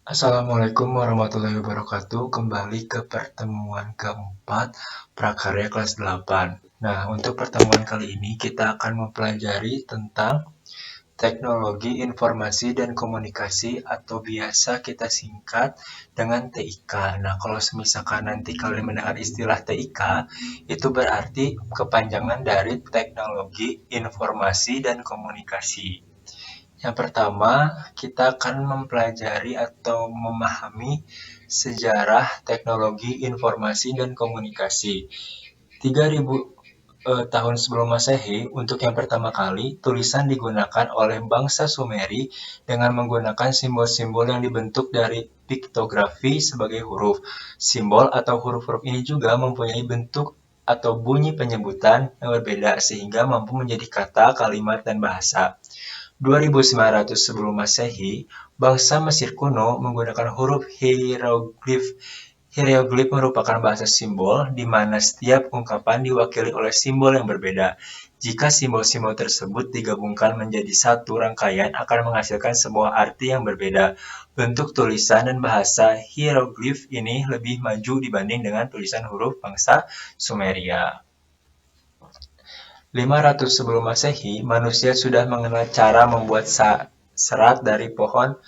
Assalamualaikum warahmatullahi wabarakatuh. Kembali ke pertemuan keempat prakarya kelas 8. Nah, untuk pertemuan kali ini kita akan mempelajari tentang teknologi informasi dan komunikasi atau biasa kita singkat dengan TIK. Nah, kalau misalkan nanti kalian mendengar istilah TIK, itu berarti kepanjangan dari teknologi informasi dan komunikasi. Yang pertama, kita akan mempelajari atau memahami sejarah teknologi informasi dan komunikasi. 3000 tahun sebelum Masehi, untuk yang pertama kali, tulisan digunakan oleh bangsa Sumeri dengan menggunakan simbol-simbol yang dibentuk dari piktografi sebagai huruf. Simbol atau huruf-huruf ini juga mempunyai bentuk atau bunyi penyebutan yang berbeda sehingga mampu menjadi kata, kalimat, dan bahasa. 2900 sebelum Masehi, bangsa Mesir kuno menggunakan huruf hieroglif. Hieroglif merupakan bahasa simbol di mana setiap ungkapan diwakili oleh simbol yang berbeda. Jika simbol-simbol tersebut digabungkan menjadi satu rangkaian akan menghasilkan sebuah arti yang berbeda. Bentuk tulisan dan bahasa hieroglif ini lebih maju dibanding dengan tulisan huruf bangsa Sumeria. 500 sebelum Masehi, manusia sudah mengenal cara membuat serat dari pohon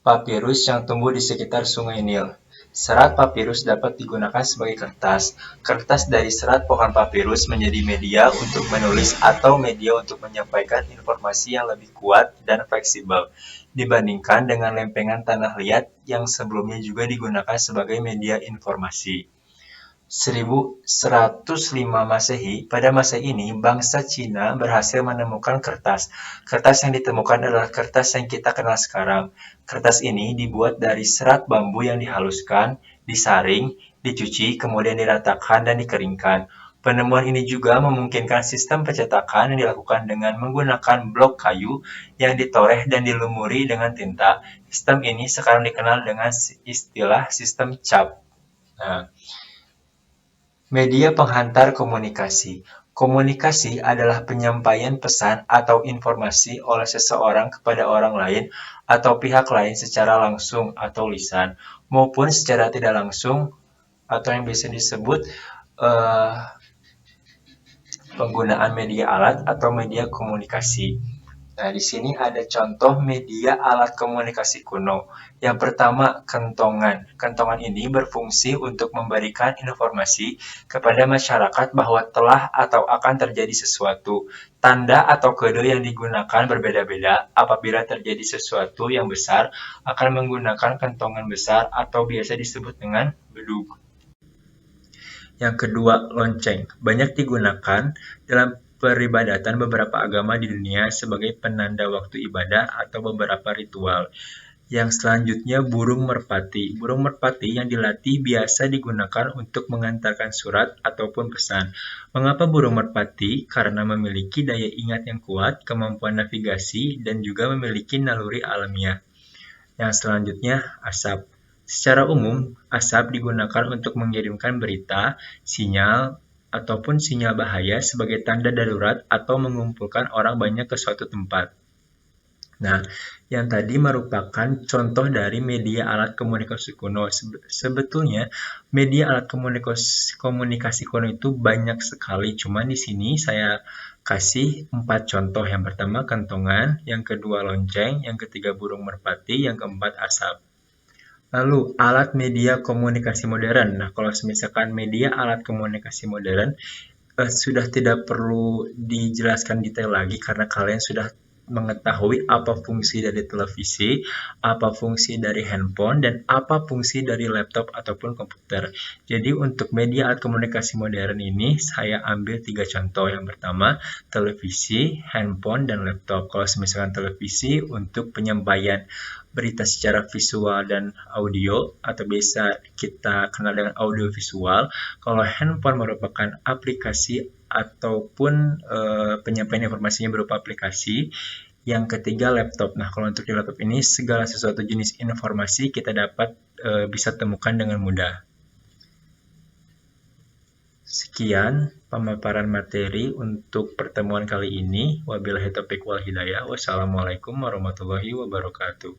papirus yang tumbuh di sekitar Sungai Nil. Serat papirus dapat digunakan sebagai kertas. Kertas dari serat pohon papirus menjadi media untuk menulis atau media untuk menyampaikan informasi yang lebih kuat dan fleksibel dibandingkan dengan lempengan tanah liat yang sebelumnya juga digunakan sebagai media informasi. 1105 Masehi, pada masa ini bangsa Cina berhasil menemukan kertas. Kertas yang ditemukan adalah kertas yang kita kenal sekarang. Kertas ini dibuat dari serat bambu yang dihaluskan, disaring, dicuci, kemudian diratakan dan dikeringkan. Penemuan ini juga memungkinkan sistem pencetakan yang dilakukan dengan menggunakan blok kayu yang ditoreh dan dilumuri dengan tinta. Sistem ini sekarang dikenal dengan istilah sistem cap. Nah, media penghantar komunikasi. Komunikasi adalah penyampaian pesan atau informasi oleh seseorang kepada orang lain atau pihak lain secara langsung atau lisan, maupun secara tidak langsung atau yang biasa disebut penggunaan media alat atau media komunikasi. Nah, di sini ada contoh media alat komunikasi kuno. Yang pertama, kentongan. Kentongan ini berfungsi untuk memberikan informasi kepada masyarakat bahwa telah atau akan terjadi sesuatu. Tanda atau kode yang digunakan berbeda-beda. Apabila terjadi sesuatu yang besar, akan menggunakan kentongan besar atau biasa disebut dengan bedug. Yang kedua, lonceng. Banyak digunakan dalam peribadatan beberapa agama di dunia sebagai penanda waktu ibadah atau beberapa ritual. Yang selanjutnya, burung merpati. Burung merpati yang dilatih biasa digunakan untuk mengantarkan surat ataupun pesan. Mengapa burung merpati? Karena memiliki daya ingat yang kuat, kemampuan navigasi, dan juga memiliki naluri alamiah. Yang selanjutnya, asap. Secara umum, asap digunakan untuk mengirimkan berita, sinyal, ataupun sinyal bahaya sebagai tanda darurat atau mengumpulkan orang banyak ke suatu tempat. Nah, yang tadi merupakan contoh dari media alat komunikasi kuno. Sebetulnya, media alat komunikasi kuno itu banyak sekali. Cuman di sini saya kasih 4 contoh. Yang pertama, kentongan. Yang kedua, lonceng. Yang ketiga, burung merpati. Yang keempat, asap. Lalu, alat media komunikasi modern. Nah, kalau misalkan media alat komunikasi modern, sudah tidak perlu dijelaskan detail lagi karena kalian sudah mengetahui apa fungsi dari televisi, apa fungsi dari handphone, dan apa fungsi dari laptop ataupun komputer. Jadi untuk media alat komunikasi modern ini saya ambil 3 contoh. Yang pertama, televisi, handphone, dan laptop. Kalau misalkan televisi untuk penyampaian berita secara visual dan audio atau biasa kita kenal dengan audio visual. Kalau handphone merupakan aplikasi ataupun penyampaian informasinya berupa aplikasi. Yang ketiga, laptop. Nah, kalau untuk di laptop ini segala sesuatu jenis informasi kita dapat bisa temukan dengan mudah. Sekian pemaparan materi untuk pertemuan kali ini. Wabillahi taufiq wal hidayah. Wassalamualaikum warahmatullahi wabarakatuh.